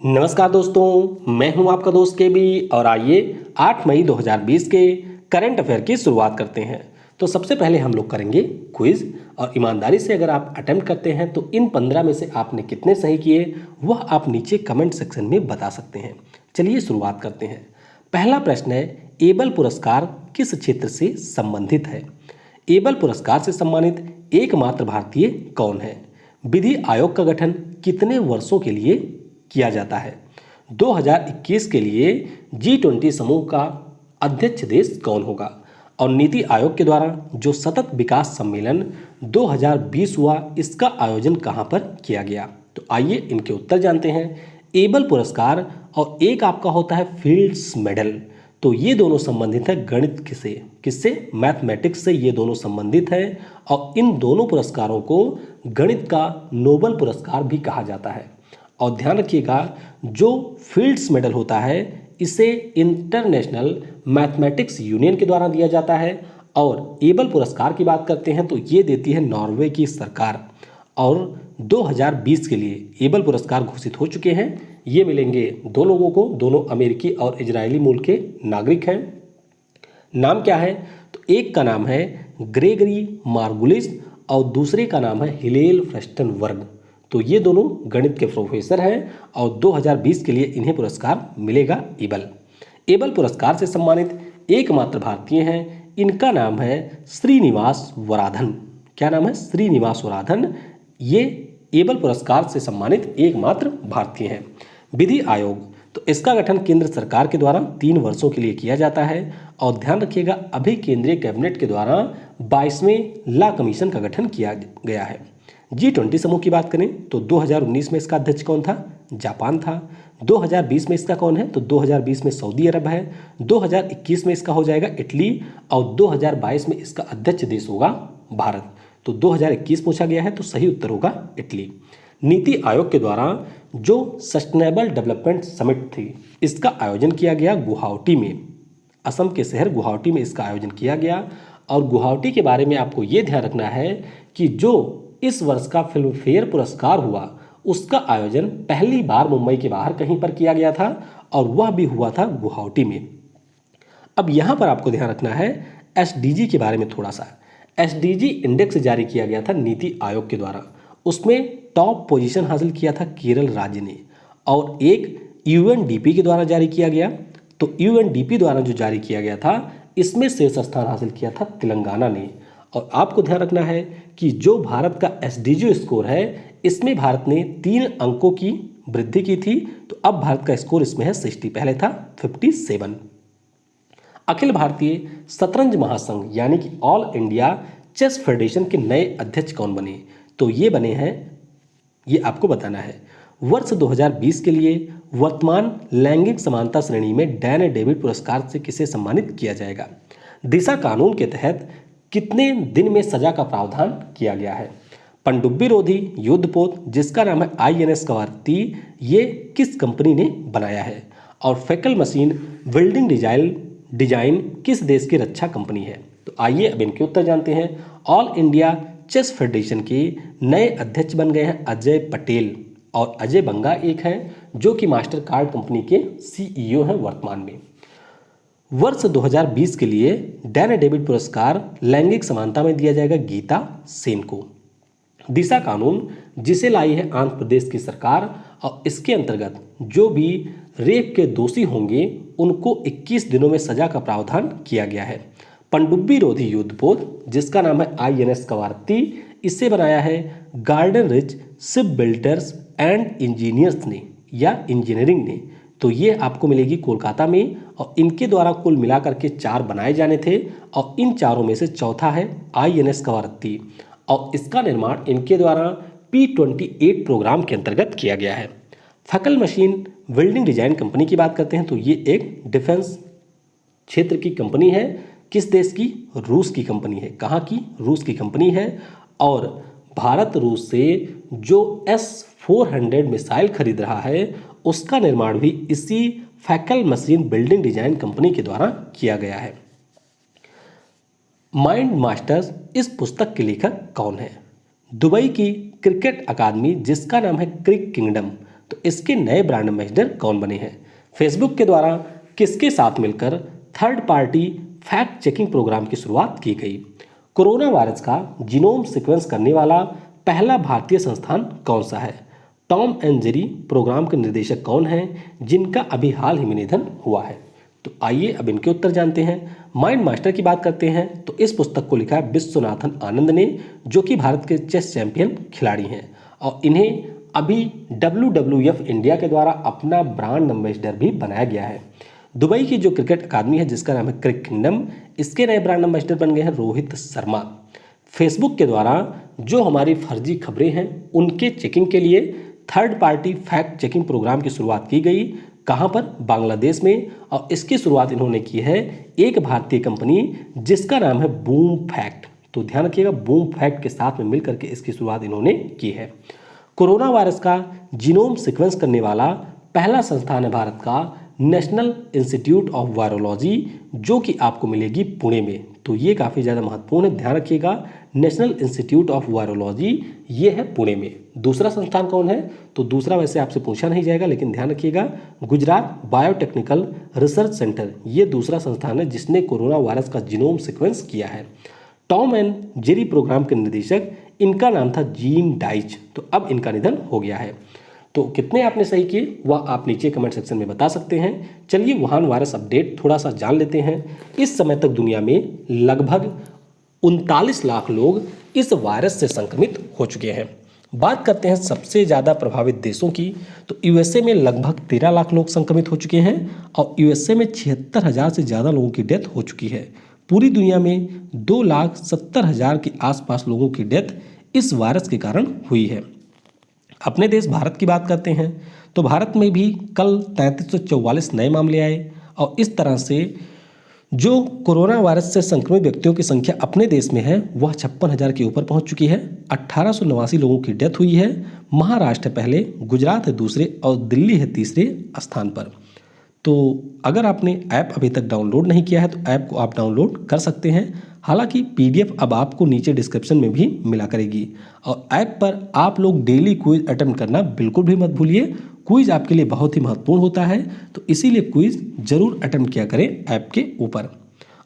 नमस्कार दोस्तों, मैं हूं आपका दोस्त केबी और आइए 8 मई 2020 के करंट अफेयर की शुरुआत करते हैं। तो सबसे पहले हम लोग करेंगे क्विज और ईमानदारी से अगर आप अटेम्प्ट करते हैं तो इन 15 में से आपने कितने सही किए वह आप नीचे कमेंट सेक्शन में बता सकते हैं। चलिए शुरुआत करते हैं। पहला प्रश्न है, एबल पुरस्कार किस क्षेत्र से संबंधित है? एबल पुरस्कार से सम्मानित एकमात्र भारतीय कौन है? विधि आयोग का गठन कितने वर्षों के लिए किया जाता है? 2021 के लिए G20 समूह का अध्यक्ष देश कौन होगा? और नीति आयोग के द्वारा जो सतत विकास सम्मेलन 2020 हुआ, इसका आयोजन कहां पर किया गया? तो आइए इनके उत्तर जानते हैं। एबल पुरस्कार और एक आपका होता है फील्ड्स मेडल। तो ये दोनों संबंधित है गणित से, किससे? मैथमेटिक्स से ये दोनों संबंधित हैं और इन दोनों पुरस्कारों को गणित का नोबेल पुरस्कार भी कहा जाता है। और ध्यान रखिएगा, जो फील्ड्स मेडल होता है इसे इंटरनेशनल मैथमेटिक्स यूनियन के द्वारा दिया जाता है और एबल पुरस्कार की बात करते हैं तो ये देती है नॉर्वे की सरकार। और 2020 के लिए एबल पुरस्कार घोषित हो चुके हैं। ये मिलेंगे दो लोगों को, दोनों अमेरिकी और इजरायली मूल के नागरिक हैं। नाम क्या है? तो एक का नाम है ग्रेगरी मार्गुलिस और दूसरे का नाम है हिलेल फ्रस्टनबर्ग। तो ये दोनों गणित के प्रोफेसर हैं और 2020 के लिए इन्हें पुरस्कार मिलेगा एबल। एबल पुरस्कार से सम्मानित एकमात्र भारतीय हैं, इनका नाम है श्रीनिवास वराधन। क्या नाम है? श्रीनिवास वराधन। ये एबल पुरस्कार से सम्मानित एकमात्र भारतीय हैं। विधि आयोग, तो इसका गठन केंद्र सरकार के द्वारा 3 वर्षों के लिए किया जाता है और ध्यान रखिएगा, अभी केंद्रीय कैबिनेट के द्वारा 22वें लॉ कमीशन का गठन किया गया है। G20 समूह की बात करें तो 2019 में इसका अध्यक्ष कौन था? जापान था। 2020 में इसका कौन है? तो 2020 में सऊदी अरब है। 2021 में इसका हो जाएगा इटली और 2022 में इसका अध्यक्ष देश होगा भारत। तो 2021 पूछा गया है तो सही उत्तर होगा इटली। नीति आयोग के द्वारा जो सस्टेनेबल डेवलपमेंट समिट थी, इसका आयोजन किया गया गुवाहाटी में। असम के शहर गुवाहाटी में इसका आयोजन किया गया। और गुवाहाटी के बारे में आपको ये ध्यान रखना है कि जो इस वर्ष का फिल्म फेयर पुरस्कार हुआ, उसका आयोजन पहली बार मुंबई के बाहर कहीं पर किया गया था और वह भी हुआ था गुवाहाटी में। अब यहाँ पर आपको ध्यान रखना है एसडीजी के बारे में थोड़ा सा। एसडीजी इंडेक्स जारी किया गया था नीति आयोग के द्वारा। उसमें टॉप पोजीशन हासिल किया था केरल राज्य ने और एक यूएनडीपी के द्वारा जारी किया गया। तो यूएनडीपी द्वारा जो जारी किया गया था, इसमें शीर्ष स्थान हासिल किया था तेलंगाना ने। और आपको ध्यान रखना है कि जो भारत का एसडीजी स्कोर है, इसमें भारत ने 3 अंकों की वृद्धि की थी। तो अब भारत का स्कोर इसमें है 60, पहले था 57। अखिल भारतीय शतरंज महासंघ यानी कि ऑल इंडिया चेस फेडरेशन के नए अध्यक्ष कौन बने? तो ये बने हैं, ये आपको बताना है। वर्ष 2020 के लिए वर्तमान लैंगिक समानता श्रेणी में डैन डेविड पुरस्कार से किसे सम्मानित किया जाएगा? दिशा कानून के तहत कितने दिन में सजा का प्रावधान किया गया है? पनडुब्बी रोधी युद्धपोत जिसका नाम है INS कवारती, ये किस कंपनी ने बनाया है? और फैकल मशीन वेल्डिंग डिजाइन किस देश की रक्षा कंपनी है? तो आइए अब इनके उत्तर जानते हैं। ऑल इंडिया चेस फेडरेशन के नए अध्यक्ष बन गए हैं अजय पटेल और अजय बंगा एक हैं जो कि मास्टर कार्ड कंपनी के CEO हैं वर्तमान में। वर्ष 2020 के लिए डैन डेविड पुरस्कार लैंगिक समानता में दिया जाएगा गीता सेन को। दिशा कानून जिसे लाई है आंध्र प्रदेश की सरकार और इसके अंतर्गत जो भी रेप के दोषी होंगे उनको 21 दिनों में सजा का प्रावधान किया गया है। पनडुब्बी रोधी युद्धपोत जिसका नाम है INS कवारती, इसे बनाया है garden rich ship builders and engineers ने या इंजीनियरिंग ने। तो ये आपको मिलेगी कोलकाता में और इनके द्वारा कुल मिलाकर के 4 बनाए जाने थे और इन चारों में से चौथा है INS कवारती और इसका निर्माण इनके द्वारा P-28 प्रोग्राम के अंतर्गत किया गया है। फैकल मशीन वेल्डिंग डिजाइन कंपनी की बात करते हैं तो ये एक डिफेंस क्षेत्र की कंपनी है। किस देश की? रूस की कंपनी है। कहाँ की? रूस की कंपनी है। और भारत रूस से जो S-400 मिसाइल खरीद रहा है उसका निर्माण भी इसी फैकल मशीन बिल्डिंग डिजाइन कंपनी के द्वारा किया गया है। माइंड मास्टर्स इस पुस्तक के लेखक कौन है? दुबई की क्रिकेट अकादमी जिसका नाम है क्रिक किंगडम, तो इसके नए ब्रांड एम्बेसडर कौन बने हैं? फेसबुक के द्वारा किसके साथ मिलकर third party fact checking program की शुरुआत की गई? कोरोना वायरस का जीनोम सीक्वेंस करने वाला पहला भारतीय संस्थान कौन सा है? टॉम एंड जेरी प्रोग्राम के निर्देशक कौन हैं जिनका अभी हाल ही में निधन हुआ है? तो आइए अब इनके उत्तर जानते हैं। माइंड मास्टर की बात करते हैं तो इस पुस्तक को लिखा है विश्वनाथन आनंद ने, जो कि भारत के चेस चैंपियन खिलाड़ी हैं और इन्हें अभी WWF इंडिया के द्वारा अपना ब्रांड एम्बेसडर भी बनाया गया है। दुबई की जो क्रिकेट अकादमी है जिसका नाम है क्रिक किंगडम, इसके नए ब्रांड एम्बेसडर बन गए हैं रोहित शर्मा। फेसबुक के द्वारा जो हमारी फर्जी खबरें हैं उनके चेकिंग के लिए third party fact checking program की शुरुआत की गई। कहाँ पर? बांग्लादेश में। और इसकी शुरुआत इन्होंने की है एक भारतीय कंपनी जिसका नाम है बूम फैक्ट। तो ध्यान रखिएगा, बूम फैक्ट के साथ में मिलकर के इसकी शुरुआत इन्होंने की है। कोरोना वायरस का जीनोम सीक्वेंस करने वाला पहला संस्थान है भारत का नेशनल इंस्टीट्यूट ऑफ वायरोलॉजी, जो कि आपको मिलेगी पुणे में। तो ये काफ़ी ज़्यादा महत्वपूर्ण है, ध्यान रखिएगा। नेशनल इंस्टीट्यूट ऑफ वायरोलॉजी ये है पुणे में। दूसरा संस्थान कौन है? तो दूसरा वैसे आपसे पूछा नहीं जाएगा, लेकिन ध्यान रखिएगा, गुजरात बायोटेक्निकल रिसर्च सेंटर ये दूसरा संस्थान है जिसने कोरोना वायरस का जीनोम सीक्वेंस किया है। टॉम एंड जेरी प्रोग्राम के निर्देशक, इनका नाम था जीन डाइच। तो अब इनका निधन हो गया है। तो कितने आपने सही किए वह आप नीचे कमेंट सेक्शन में बता सकते हैं। चलिए वुहान वायरस अपडेट थोड़ा सा जान लेते हैं। इस समय तक दुनिया में लगभग 39 लाख लोग इस वायरस से संक्रमित हो चुके हैं। बात करते हैं सबसे ज़्यादा प्रभावित देशों की, तो यूएसए में लगभग 13 लाख लोग संक्रमित हो चुके हैं और यूएसए में 76,000 से ज़्यादा लोगों की डेथ हो चुकी है। पूरी दुनिया में 2,70,000 के आसपास लोगों की डेथ इस वायरस के कारण हुई है। अपने देश भारत की बात करते हैं तो भारत में भी कल 3344 नए मामले आए और इस तरह से जो कोरोना वायरस से संक्रमित व्यक्तियों की संख्या अपने देश में है वह 56,000 के ऊपर पहुंच चुकी है। 1889 लोगों की डेथ हुई है। महाराष्ट्र पहले, गुजरात है दूसरे और दिल्ली है तीसरे स्थान पर। तो अगर आपने ऐप अभी तक डाउनलोड नहीं किया है तो ऐप को आप डाउनलोड कर सकते हैं। हालांकि PDF अब आपको नीचे डिस्क्रिप्शन में भी मिला करेगी और ऐप पर आप लोग डेली क्विज अटेम्प्ट करना बिल्कुल भी मत भूलिए। क्विज आपके लिए बहुत ही महत्वपूर्ण होता है, तो इसीलिए क्विज जरूर अटेम्प्ट किया करें ऐप के ऊपर।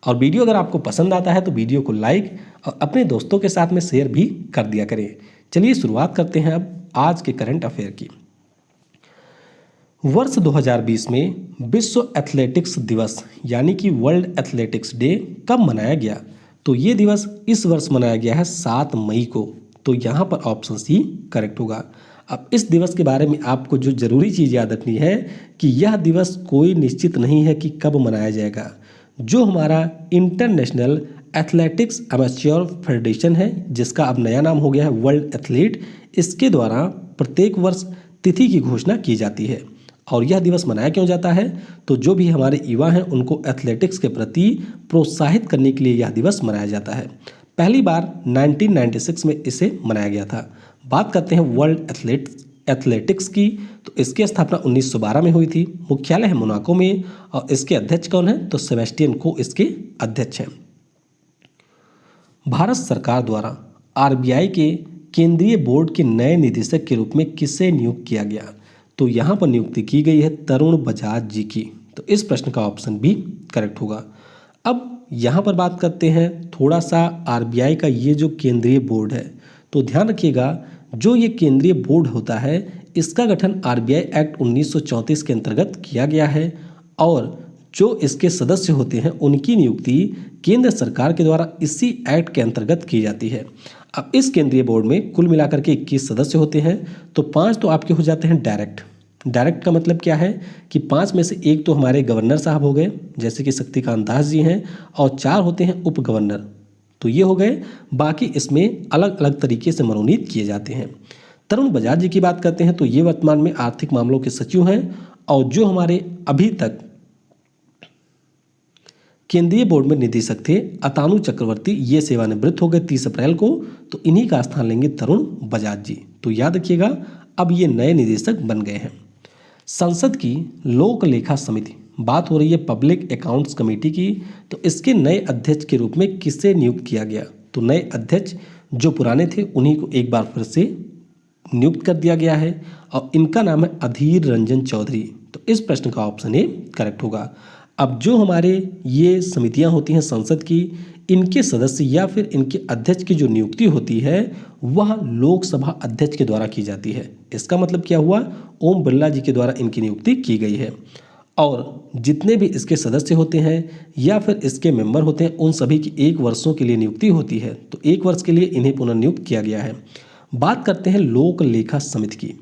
और वीडियो अगर आपको पसंद आता है तो वीडियो को लाइक और अपने दोस्तों के साथ में शेयर भी कर दिया करें। चलिए शुरुआत करते हैं अब आज के करंट अफेयर की। वर्ष 2020 में विश्व एथलेटिक्स दिवस यानी कि वर्ल्ड एथलेटिक्स डे कब मनाया गया? तो ये दिवस इस वर्ष मनाया गया है 7 मई को। तो यहाँ पर ऑप्शन सी करेक्ट होगा। अब इस दिवस के बारे में आपको जो जरूरी चीज़ याद रखनी है कि यह दिवस कोई निश्चित नहीं है कि कब मनाया जाएगा। जो हमारा इंटरनेशनल एथलेटिक्स अमेच्योर फेडरेशन है, जिसका अब नया नाम हो गया है वर्ल्ड एथलीट, इसके द्वारा प्रत्येक वर्ष तिथि की घोषणा की जाती है। और यह दिवस मनाया क्यों जाता है? तो जो भी हमारे युवा हैं उनको एथलेटिक्स के प्रति प्रोत्साहित करने के लिए यह दिवस मनाया जाता है। पहली बार 1996 में इसे मनाया गया था। बात करते हैं वर्ल्ड एथलेटिक्स की, तो इसकी स्थापना 1912 में हुई थी। मुख्यालय है मोनाको में और इसके अध्यक्ष कौन है? तो सेबेस्टियन को इसके अध्यक्ष हैं। भारत सरकार द्वारा RBI के केंद्रीय बोर्ड के नए निदेशक के रूप में किसे नियुक्त किया गया? तो यहाँ पर नियुक्ति की गई है तरुण बजाज जी की। तो इस प्रश्न का ऑप्शन भी करेक्ट होगा। अब यहाँ पर बात करते हैं थोड़ा सा RBI का ये जो केंद्रीय बोर्ड है, तो ध्यान रखिएगा जो ये केंद्रीय बोर्ड होता है इसका गठन RBI एक्ट 1934 के अंतर्गत किया गया है और जो इसके सदस्य होते हैं उनकी नियुक्ति केंद्र सरकार के द्वारा इसी एक्ट के अंतर्गत की जाती है। अब इस केंद्रीय बोर्ड में कुल मिलाकर के 21 सदस्य होते हैं, तो 5 तो आपके हो जाते हैं डायरेक्ट का मतलब क्या है कि 5 में से एक तो हमारे गवर्नर साहब हो गए, जैसे कि शक्तिकांत दास जी हैं, और 4 होते हैं उप गवर्नर। तो ये हो गए। बाकी इसमें अलग अलग तरीके से मनोनीत किए जाते हैं। तरुण बजाज जी की बात करते हैं तो ये वर्तमान में आर्थिक मामलों के सचिव हैं और जो हमारे अभी तक केंद्रीय बोर्ड में निदेशक थे अतानु चक्रवर्ती, ये सेवानिवृत्त हो गए 30 अप्रैल को, तो इन्हीं का स्थान लेंगे तरुण बजाज जी। तो याद रखिएगा अब ये नए निदेशक बन गए हैं। संसद की लोक लेखा समिति, बात हो रही है पब्लिक अकाउंट्स कमेटी की, तो इसके नए अध्यक्ष के रूप में किसे नियुक्त किया गया? तो नए अध्यक्ष जो पुराने थे उन्हीं को एक बार फिर से नियुक्त कर दिया गया है और इनका नाम है अधीर रंजन चौधरी। तो इस प्रश्न का ऑप्शन ए करेक्ट होगा। अब जो हमारे ये समितियां होती हैं संसद की, इनके सदस्य या फिर इनके अध्यक्ष की जो नियुक्ति होती है वह लोकसभा अध्यक्ष के द्वारा की जाती है। इसका मतलब क्या हुआ, ओम बिरला जी के द्वारा इनकी नियुक्ति की गई है। और जितने भी इसके सदस्य होते हैं या फिर इसके मेंबर होते हैं उन सभी की 1 वर्षों के लिए नियुक्ति होती है। तो 1 वर्ष के लिए इन्हें पुनर्नियुक्त किया गया है। बात करते हैं लोक लेखा समिति की।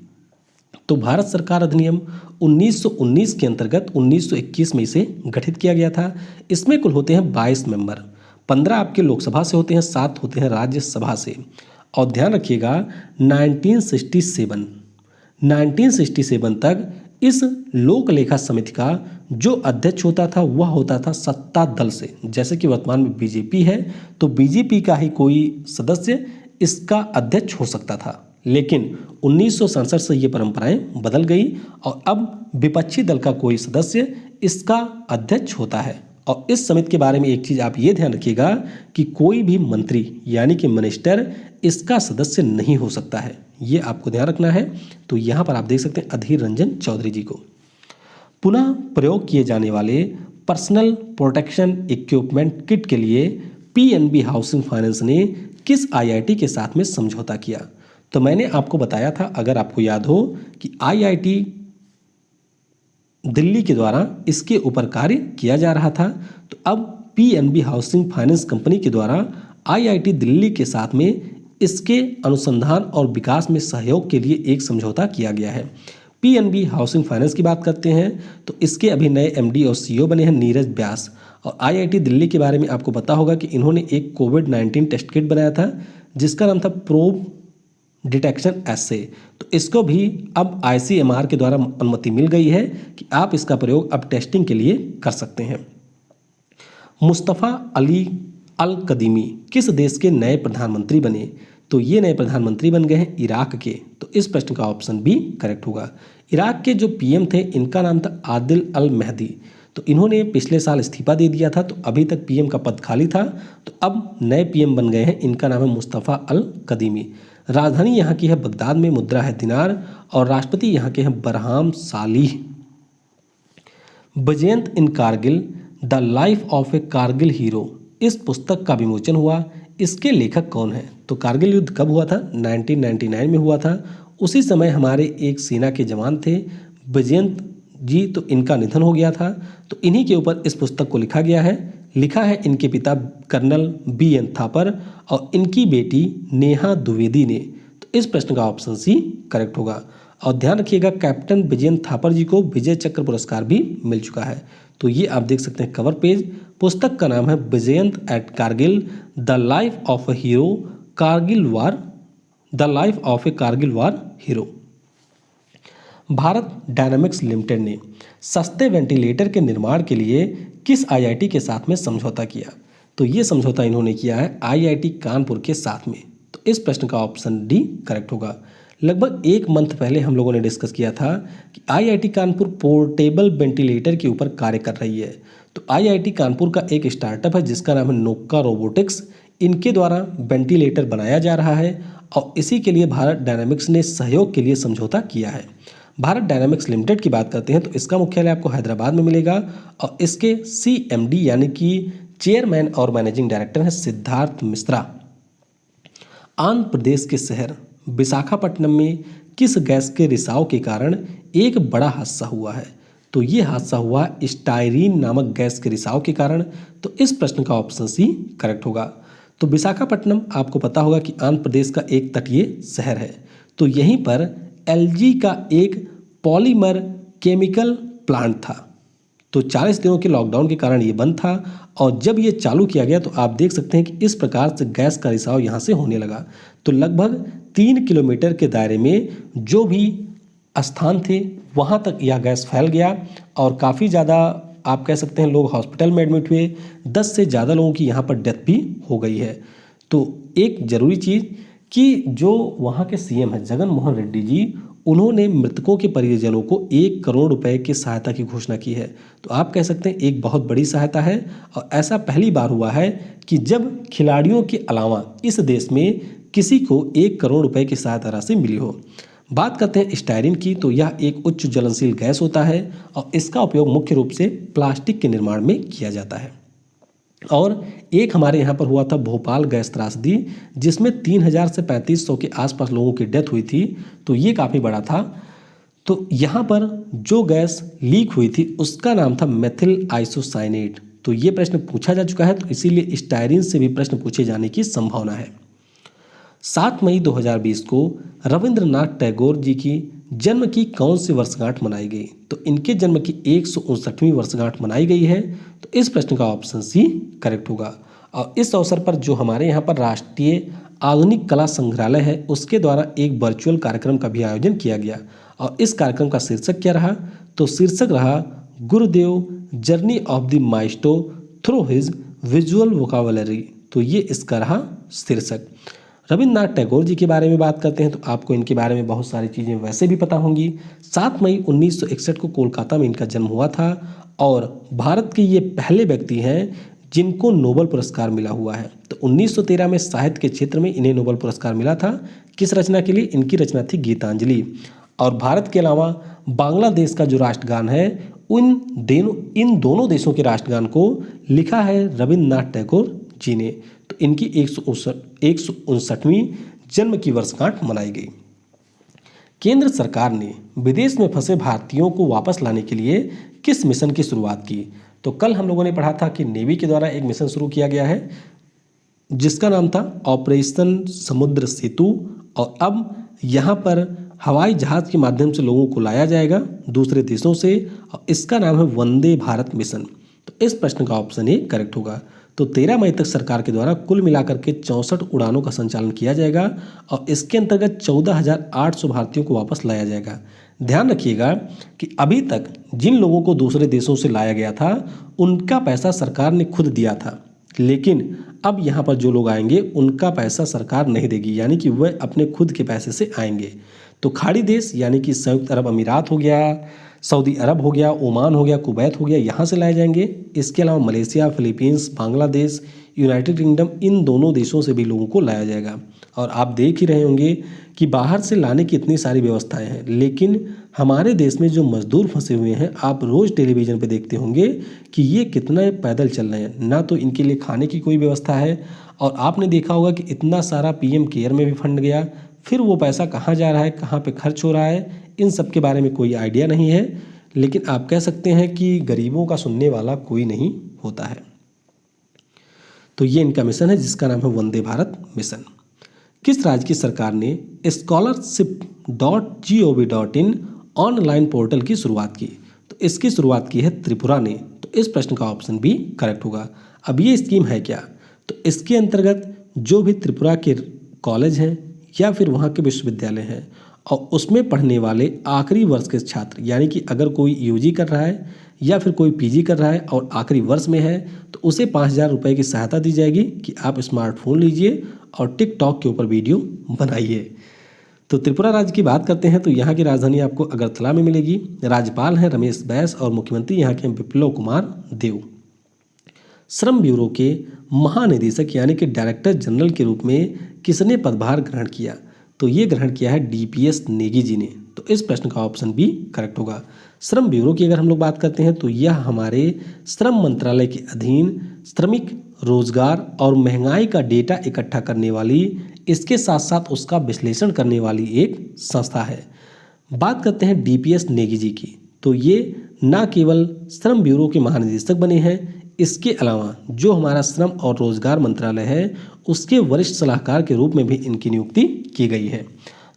तो भारत सरकार अधिनियम 1919 के अंतर्गत 1921 में इसे गठित किया गया था। इसमें कुल होते हैं 22 मेंबर, 15 आपके लोकसभा से होते हैं, 7 होते हैं राज्यसभा से। और ध्यान रखिएगा 1967 तक इस लोक लेखा समिति का जो अध्यक्ष होता था वह होता था सत्ता दल से। जैसे कि वर्तमान में बीजेपी है तो बीजेपी का ही कोई सदस्य इसका अध्यक्ष हो सकता था, लेकिन 1967 से ये परंपराएं बदल गई और अब विपक्षी दल का कोई सदस्य इसका अध्यक्ष होता है। और इस समिति के बारे में एक चीज़ आप ये ध्यान रखिएगा कि कोई भी मंत्री यानी कि मिनिस्टर इसका सदस्य नहीं हो सकता है, ये आपको ध्यान रखना है। तो यहाँ पर आप देख सकते हैं अधीर रंजन चौधरी जी को। पुनः प्रयोग किए जाने वाले पर्सनल प्रोटेक्शन इक्विपमेंट किट के लिए पीएनबी हाउसिंग फाइनेंस ने किस आईआईटी के साथ में समझौता किया। तो मैंने आपको बताया था, अगर आपको याद हो, कि आईआईटी दिल्ली के द्वारा इसके ऊपर कार्य किया जा रहा था। तो अब पीएनबी हाउसिंग फाइनेंस कंपनी के द्वारा आईआईटी दिल्ली के साथ में इसके अनुसंधान और विकास में सहयोग के लिए एक समझौता किया गया है। पीएनबी हाउसिंग फाइनेंस की बात करते हैं तो इसके अभी नए एमडी और सीईओ बने हैं नीरज व्यास। और आईआईटी दिल्ली के बारे में आपको पता होगा कि इन्होंने एक कोविड-19 टेस्ट किट बनाया था जिसका नाम था प्रोब डिटेक्शन एसे। तो इसको भी अब आईसीएमआर के द्वारा अनुमति मिल गई है कि आप इसका प्रयोग अब टेस्टिंग के लिए कर सकते हैं। मुस्तफ़ा अली अल कदीमी किस देश के नए प्रधानमंत्री बने। तो ये नए प्रधानमंत्री बन गए हैं इराक के। तो इस प्रश्न का ऑप्शन बी करेक्ट होगा। इराक के जो पीएम थे इनका नाम था आदिल अल मेहदी। तो इन्होंने पिछले साल इस्तीफा दे दिया था, तो अभी तक पीएम का पद खाली था, तो अब नए पीएम बन गए हैं। इनका नाम है मुस्तफ़ा अल कदीमी। राजधानी यहाँ की है बगदाद में, मुद्रा है दिनार और राष्ट्रपति यहाँ के हैं Barham Salih. Vijyant in Kargil the life of a Kargil hero इस पुस्तक का विमोचन हुआ। इसके लेखक कौन है। तो कारगिल युद्ध कब हुआ था, 1999 में हुआ था। उसी समय हमारे एक सेना के जवान थे वजयंत जी, तो इनका निधन हो गया था। तो इन्हीं के ऊपर इस पुस्तक को लिखा गया है। लिखा है इनके पिता कर्नल BN थापर और इनकी बेटी नेहा द्विवेदी ने। तो इस प्रश्न का ऑप्शन सी करेक्ट होगा। और ध्यान रखिएगा कैप्टन विजयन थापर जी को विजय चक्र पुरस्कार भी मिल चुका है। तो ये आप देख सकते हैं कवर पेज। पुस्तक का नाम है Vijyant at Kargil the life of a hero Kargil war, the life of a Kargil war hero. Bharat dynamics limited ने सस्ते वेंटिलेटर के निर्माण के लिए किस आईआईटी के साथ में समझौता किया। तो ये समझौता इन्होंने किया है आईआईटी कानपुर के साथ में। तो इस प्रश्न का ऑप्शन डी करेक्ट होगा। लगभग 1 मंथ पहले हम लोगों ने डिस्कस किया था कि आईआईटी कानपुर पोर्टेबल वेंटिलेटर के ऊपर कार्य कर रही है। तो आईआईटी कानपुर का एक स्टार्टअप है जिसका नाम है नोक्का रोबोटिक्स। इनके द्वारा वेंटिलेटर बनाया जा रहा है और इसी के लिए भारत डायनामिक्स ने सहयोग के लिए समझौता किया है। भारत डायनामिक्स लिमिटेड की बात करते हैं तो इसका मुख्यालय आपको हैदराबाद में मिलेगा और इसके CMD यानी कि चेयरमैन और मैनेजिंग डायरेक्टर हैं सिद्धार्थ मिश्रा। आंध्र प्रदेश के शहर विशाखापट्टनम में किस गैस के रिसाव के कारण एक बड़ा हादसा हुआ है। तो ये हादसा हुआ स्टायरीन नामक गैस के रिसाव के कारण। तो इस प्रश्न का ऑप्शन सी करेक्ट होगा। तो विशाखापट्टनम आपको पता होगा कि आंध्र प्रदेश का एक तटीय शहर है। तो यहीं पर LG का एक पॉलीमर केमिकल प्लांट था। तो 40 दिनों के लॉकडाउन के कारण ये बंद था और जब ये चालू किया गया तो आप देख सकते हैं कि इस प्रकार से गैस का रिसाव यहाँ से होने लगा। तो लगभग 3 किलोमीटर के दायरे में जो भी स्थान थे वहाँ तक यह गैस फैल गया और काफ़ी ज़्यादा आप कह सकते हैं लोग हॉस्पिटल में एडमिट हुए। 10 से ज़्यादा लोगों की यहाँ पर डेथ भी हो गई है। तो एक ज़रूरी चीज़ कि जो वहाँ के CM हैं जगन मोहन रेड्डी जी, उन्होंने मृतकों के परिजनों को 1 करोड़ रुपए की सहायता की घोषणा की है। तो आप कह सकते हैं एक बहुत बड़ी सहायता है और ऐसा पहली बार हुआ है कि जब खिलाड़ियों के अलावा इस देश में किसी को 1 करोड़ रुपए की सहायता राशि मिली हो। बात करते हैं स्टायरीन की, तो यह एक उच्च ज्वलनशील गैस होता है और इसका उपयोग मुख्य रूप से प्लास्टिक के निर्माण में किया जाता है। और एक हमारे यहाँ पर हुआ था भोपाल गैस त्रासदी, जिसमें 3000 से 3500 के आसपास लोगों की डेथ हुई थी। तो ये काफ़ी बड़ा था। तो यहाँ पर जो गैस लीक हुई थी उसका नाम था मेथिल आइसोसाइनेट। तो ये प्रश्न पूछा जा चुका है, तो इसीलिए स्टायरीन से भी प्रश्न पूछे जाने की संभावना है। 7 मई 2020 को रविंद्रनाथ टैगोर जी की जन्म की कौन सी वर्षगांठ मनाई गई? तो इनके जन्म की 159वीं वर्षगांठ मनाई गई है। तो इस प्रश्न का ऑप्शन सी करेक्ट होगा। और इस अवसर पर जो हमारे यहाँ पर राष्ट्रीय आधुनिक कला संग्रहालय है उसके द्वारा एक वर्चुअल कार्यक्रम का भी आयोजन किया गया। और इस कार्यक्रम का शीर्षक क्या रहा? तो शीर्षक रहा गुरुदेव journey of the maestro through his visual vocabulary. तो ये इसका रहा शीर्षक। रविन्द्रनाथ टैगोर जी के बारे में बात करते हैं तो आपको इनके बारे में बहुत सारी चीज़ें वैसे भी पता होंगी। 7 मई 1961 को कोलकाता में इनका जन्म हुआ था और भारत के ये पहले व्यक्ति हैं जिनको नोबेल पुरस्कार मिला हुआ है। तो 1913 में साहित्य के क्षेत्र में इन्हें नोबेल पुरस्कार मिला था। किस रचना के लिए? इनकी रचना थी गीतांजलि। और भारत के अलावा बांग्लादेश का जो राष्ट्रगान है इन दोनों देशों के राष्ट्रगान को लिखा है रविन्द्रनाथ टैगोर जी ने। तो इनकी 159वीं जन्म की वर्षगांठ मनाई गई। केंद्र सरकार ने विदेश में फंसे भारतीयों को वापस लाने के लिए किस मिशन की शुरुआत की? तो कल हम लोगों ने पढ़ा था कि नेवी के द्वारा एक मिशन शुरू किया गया है जिसका नाम था ऑपरेशन समुद्र सेतु। और अब यहाँ पर हवाई जहाज के माध्यम से लोगों को लाया जाएगा दूसरे देशों से और इसका नाम है वंदे भारत मिशन। तो इस प्रश्न का ऑप्शन ए करेक्ट होगा। तो 13 मई तक सरकार के द्वारा कुल मिलाकर के 64 उड़ानों का संचालन किया जाएगा और इसके अंतर्गत 14,800 भारतीयों को वापस लाया जाएगा। ध्यान रखिएगा कि अभी तक जिन लोगों को दूसरे देशों से लाया गया था उनका पैसा सरकार ने खुद दिया था, लेकिन अब यहाँ पर जो लोग आएंगे उनका पैसा सरकार नहीं देगी, यानी कि वह अपने खुद के पैसे से आएंगे। तो खाड़ी देश यानी कि संयुक्त अरब अमीरात हो गया, सऊदी अरब हो गया, ओमान हो गया, कुवैत हो गया, यहाँ से लाए जाएंगे। इसके अलावा Malaysia, Philippines, Bangladesh, United Kingdom, इन दोनों देशों से भी लोगों को लाया जाएगा। और आप देख ही रहे होंगे कि बाहर से लाने की इतनी सारी व्यवस्थाएं हैं, लेकिन हमारे देश में जो मजदूर फंसे हुए हैं आप रोज़ टेलीविज़न पे देखते होंगे कि ये कितना पैदल चल रहे हैं। ना तो इनके लिए खाने की कोई व्यवस्था है और आपने देखा होगा कि इतना सारा पीएम केयर में भी फंड गया, फिर वो पैसा कहाँ जा रहा है, कहाँ पे खर्च हो रहा है, इन सब के बारे में कोई आइडिया नहीं है। लेकिन आप कह सकते हैं कि गरीबों का सुनने वाला कोई नहीं होता है। तो ये इनका मिशन है जिसका नाम है वंदे भारत मिशन। किस राज्य की सरकार ने scholarship.gov.in ऑनलाइन पोर्टल की शुरुआत की? तो इसकी शुरुआत की है त्रिपुरा ने। तो इस प्रश्न का ऑप्शन बी करेक्ट होगा। अब ये स्कीम है क्या? तो इसके अंतर्गत जो भी त्रिपुरा के कॉलेज हैं या फिर वहाँ के विश्वविद्यालय हैं और उसमें पढ़ने वाले आखिरी वर्ष के छात्र, यानी कि अगर कोई यूजी कर रहा है या फिर कोई पीजी कर रहा है और आखिरी वर्ष में है तो उसे 5,000 रुपये की सहायता दी जाएगी कि आप स्मार्टफोन लीजिए और टिकटॉक के ऊपर वीडियो बनाइए। तो त्रिपुरा राज्य की बात करते हैं तो यहाँ की राजधानी आपको अगरतला में मिलेगी। राज्यपाल हैं रमेश बैस और मुख्यमंत्री यहाँ के विप्लव कुमार देव। श्रम ब्यूरो के महानिदेशक यानी कि डायरेक्टर जनरल के रूप में किसने पदभार ग्रहण किया? तो ये ग्रहण किया है डीपीएस नेगी जी ने। तो इस प्रश्न का ऑप्शन बी करेक्ट होगा। श्रम ब्यूरो की अगर हम लोग बात करते हैं तो यह हमारे श्रम मंत्रालय के अधीन श्रमिक रोजगार और महंगाई का डेटा इकट्ठा करने वाली, इसके साथ साथ उसका विश्लेषण करने वाली एक संस्था है। बात करते हैं डीपीएस नेगी जी की, तो ये न केवल श्रम ब्यूरो के महानिदेशक बने हैं, इसके अलावा जो हमारा श्रम और रोजगार मंत्रालय है उसके वरिष्ठ सलाहकार के रूप में भी इनकी नियुक्ति की गई है।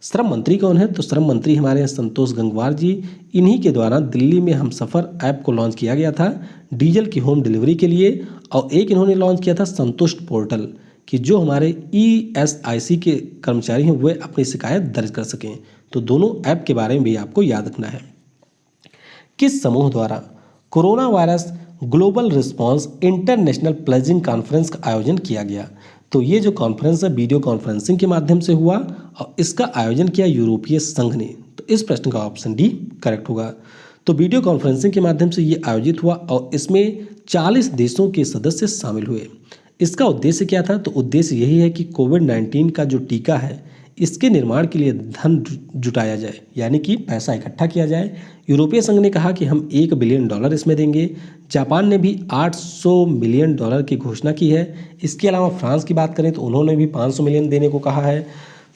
श्रम मंत्री कौन है? तो श्रम मंत्री हमारे संतोष गंगवार जी। इन्हीं के द्वारा दिल्ली में हमसफ़र ऐप को लॉन्च किया गया था डीजल की होम डिलीवरी के लिए, और एक इन्होंने लॉन्च किया था संतुष्ट पोर्टल कि जो हमारे ईएसआईसी के कर्मचारी हैं वे अपनी शिकायत दर्ज कर सकें। तो दोनों ऐप के बारे में भी आपको याद रखना है। किस समूह द्वारा corona virus global response international pledging conference का आयोजन किया गया? तो ये जो कॉन्फ्रेंस है वीडियो कॉन्फ्रेंसिंग के माध्यम से हुआ और इसका आयोजन किया यूरोपीय संघ ने। तो इस प्रश्न का ऑप्शन डी करेक्ट होगा। तो वीडियो कॉन्फ्रेंसिंग के माध्यम से ये आयोजित हुआ और इसमें 40 देशों के सदस्य शामिल हुए। इसका उद्देश्य क्या था? तो उद्देश्य यही है कि कोविड-19 का जो टीका है इसके निर्माण के लिए धन जुटाया जाए, यानी कि पैसा इकट्ठा किया जाए। यूरोपीय संघ ने कहा कि हम $1 बिलियन इसमें देंगे। जापान ने भी $800 मिलियन की घोषणा की है। इसके अलावा फ्रांस की बात करें तो उन्होंने भी 500 मिलियन देने को कहा है।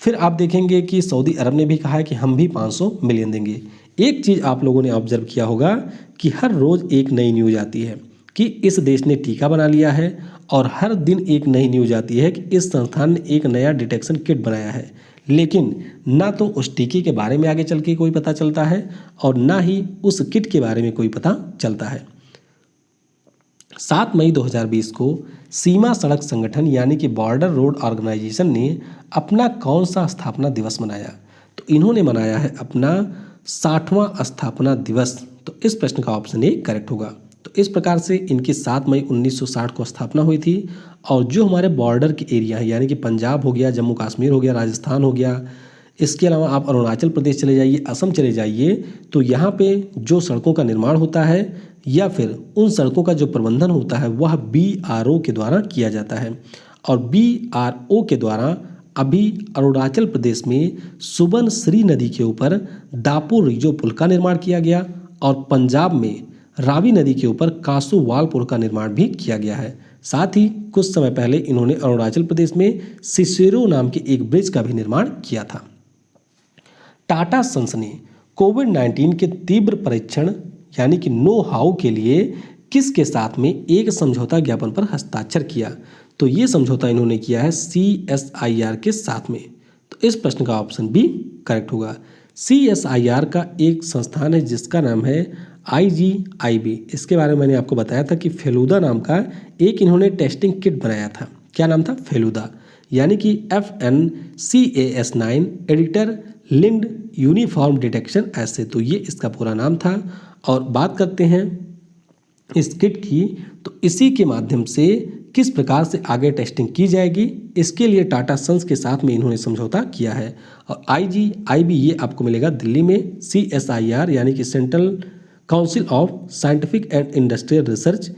फिर आप देखेंगे कि सऊदी अरब ने भी कहा है कि हम भी 500 मिलियन देंगे। एक चीज़ आप लोगों ने ऑब्जर्व किया होगा कि हर रोज़ एक नई न्यूज़ आती है कि इस देश ने टीका बना लिया है, और हर दिन एक नई न्यूज़ आती है कि इस संस्थान ने एक नया डिटेक्शन किट बनाया है। लेकिन ना तो उस टीके के बारे में आगे चल के कोई पता चलता है और ना ही उस किट के बारे में कोई पता चलता है। 7 मई 2020 को सीमा सड़क संगठन यानी कि बॉर्डर रोड ऑर्गेनाइजेशन ने अपना कौन सा स्थापना दिवस मनाया? तो इन्होंने मनाया है अपना 60वां स्थापना दिवस। तो इस प्रश्न का ऑप्शन ए करेक्ट होगा। तो इस प्रकार से इनकी 7 मई 1960 को स्थापना हुई थी। और जो हमारे बॉर्डर के एरिया हैं, यानी कि पंजाब हो गया, जम्मू कश्मीर हो गया, राजस्थान हो गया, इसके अलावा आप अरुणाचल प्रदेश चले जाइए, असम चले जाइए, तो यहाँ पे जो सड़कों का निर्माण होता है या फिर उन सड़कों का जो प्रबंधन होता है वह BRO के द्वारा किया जाता है। और BRO के द्वारा अभी अरुणाचल प्रदेश में सुबनसिरी नदी के ऊपर दापोरिजो रिजो पुल का निर्माण किया गया, और पंजाब में रावी नदी के ऊपर कासोवाल पुल का निर्माण भी किया गया है। साथ ही कुछ समय पहले इन्होंने अरुणाचल प्रदेश में सिसेरो नाम के एक ब्रिज का भी निर्माण किया था। टाटा सन्स ने कोविड-19 के तीव्र परीक्षण यानी कि नो हाउ के लिए किसके साथ में एक समझौता ज्ञापन पर हस्ताक्षर किया? तो ये समझौता इन्होंने किया है CSIR के साथ में। तो इस प्रश्न का ऑप्शन बी करेक्ट होगा। CSIR का एक संस्थान है जिसका नाम है IGIB। इसके बारे में मैंने आपको बताया था कि फेलुदा नाम का एक इन्होंने टेस्टिंग किट बनाया था। क्या नाम था? फेलुदा, यानी कि FNCAS9 editor linked uniform detection assay, तो ये इसका पूरा नाम था। और बात करते हैं इस किट की, तो इसी के माध्यम से किस प्रकार से आगे टेस्टिंग की जाएगी, इसके लिए टाटा सन्स के साथ में इन्होंने समझौता किया है। और IGIB ये आपको मिलेगा दिल्ली में। CSIR यानी कि central council of scientific and industrial research,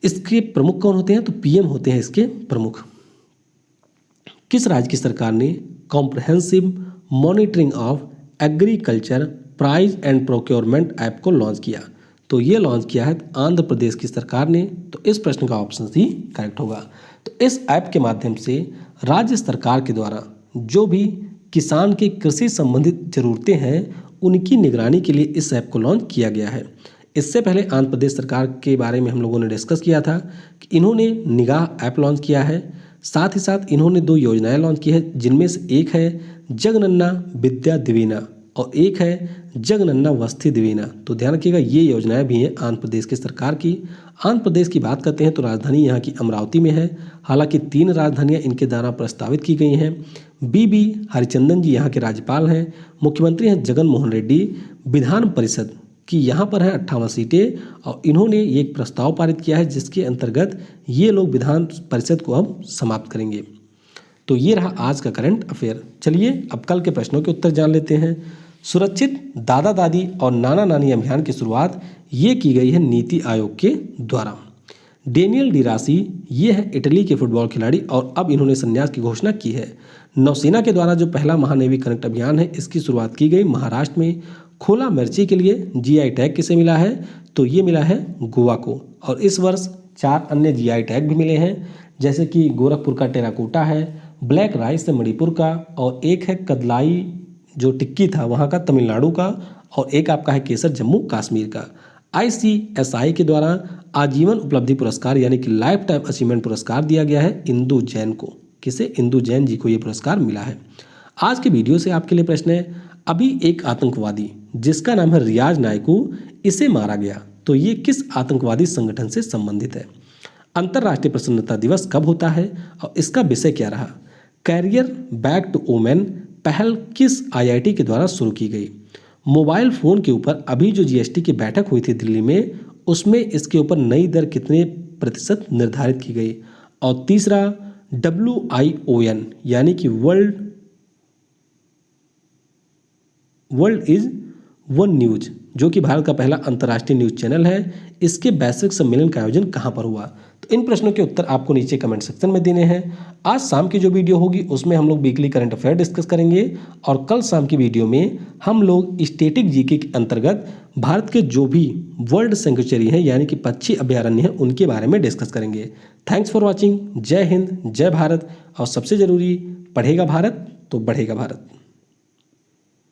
इसके प्रमुख कौन होते हैं? तो PM होते हैं इसके प्रमुख। किस राज्य की सरकार ने comprehensive monitoring of agriculture price and procurement app को लॉन्च किया? तो ये लॉन्च किया है आंध्र प्रदेश की सरकार ने। तो इस प्रश्न का ऑप्शन सी करेक्ट होगा। तो इस ऐप के माध्यम से राज्य सरकार के द्वारा जो भी किसान की कृषि संबंधित ज़रूरतें हैं उनकी निगरानी के लिए इस ऐप को लॉन्च किया गया है। इससे पहले आंध्र प्रदेश सरकार के बारे में हम लोगों ने डिस्कस किया था कि इन्होंने निगाह ऐप लॉन्च किया है। साथ ही साथ इन्होंने 2 योजनाएं लॉन्च की है, जिनमें से एक है जगनन्ना विद्या दिवेना और एक है जगनन्ना वस्ती दिवेना। तो ध्यान रखिएगा, ये योजनाएं भी हैं आंध्र प्रदेश की सरकार की। आंध्र प्रदेश की बात करते हैं तो राजधानी यहाँ की अमरावती में है। हालांकि 3 राजधानियाँ इनके द्वारा प्रस्तावित की गई हैं। BB हरिचंदन जी यहाँ के राज्यपाल हैं। मुख्यमंत्री हैं जगन मोहन रेड्डी। विधान परिषद की यहाँ पर है 58 सीटें, और इन्होंने एक प्रस्ताव पारित किया है जिसके अंतर्गत ये लोग विधान परिषद को अब समाप्त करेंगे। तो ये रहा आज का करंट अफेयर। चलिए अब कल के प्रश्नों के उत्तर जान लेते हैं। सुरक्षित दादा दादी और नाना नानी अभियान की शुरुआत ये की गई है नीति आयोग के द्वारा। डेनियल डी रासी ये है इटली के फुटबॉल खिलाड़ी और अब इन्होंने संन्यास की घोषणा की है। नौसेना के द्वारा जो पहला महानेवी कनेक्ट अभियान है इसकी शुरुआत की गई महाराष्ट्र में। खोला मिर्ची के लिए GI टैग किसे मिला है? तो ये मिला है गोवा को। और इस वर्ष 4 अन्य GI टैग भी मिले हैं, जैसे कि गोरखपुर का टेराकोटा है, ब्लैक राइस है मणिपुर का, और एक है कदलाई जो टिक्की था वहाँ का तमिलनाडु का, और एक आपका है केसर जम्मू कश्मीर का। ICSI के द्वारा आजीवन उपलब्धि पुरस्कार यानी कि लाइफ टाइम अचीवमेंट पुरस्कार दिया गया है इंदु जैन को। किसे? इंदु जैन जी को ये पुरस्कार मिला है। आज के वीडियो से आपके लिए प्रश्न है, अभी एक आतंकवादी जिसका नाम है रियाज नायकू, इसे मारा गया, तो ये किस आतंकवादी संगठन से संबंधित है? अंतर्राष्ट्रीय प्रसन्नता दिवस कब होता है और इसका विषय क्या रहा? कैरियर बैक टू वुमेन पहल किस IIT के द्वारा शुरू की गई? मोबाइल फ़ोन के ऊपर अभी जो GST की बैठक हुई थी दिल्ली में, उसमें इसके ऊपर नई दर कितने प्रतिशत निर्धारित की गई? और तीसरा WION यानी कि वर्ल्ड इज वन न्यूज जो कि भारत का पहला अंतर्राष्ट्रीय न्यूज़ चैनल है, इसके वैश्विक सम्मेलन का आयोजन कहाँ पर हुआ? तो इन प्रश्नों के उत्तर आपको नीचे कमेंट सेक्शन में देने हैं। आज शाम की जो वीडियो होगी उसमें हम लोग वीकली करंट अफेयर डिस्कस करेंगे और कल शाम की वीडियो में हम लोग स्टैटिक जीके के अंतर्गत भारत के जो भी वर्ल्ड सेंचुरी हैं यानी कि पक्षी अभयारण्य हैं उनके बारे में डिस्कस करेंगे। Thanks for watching. जय हिंद, जय भारत और सबसे ज़रूरी, पढ़ेगा भारत तो बढ़ेगा भारत।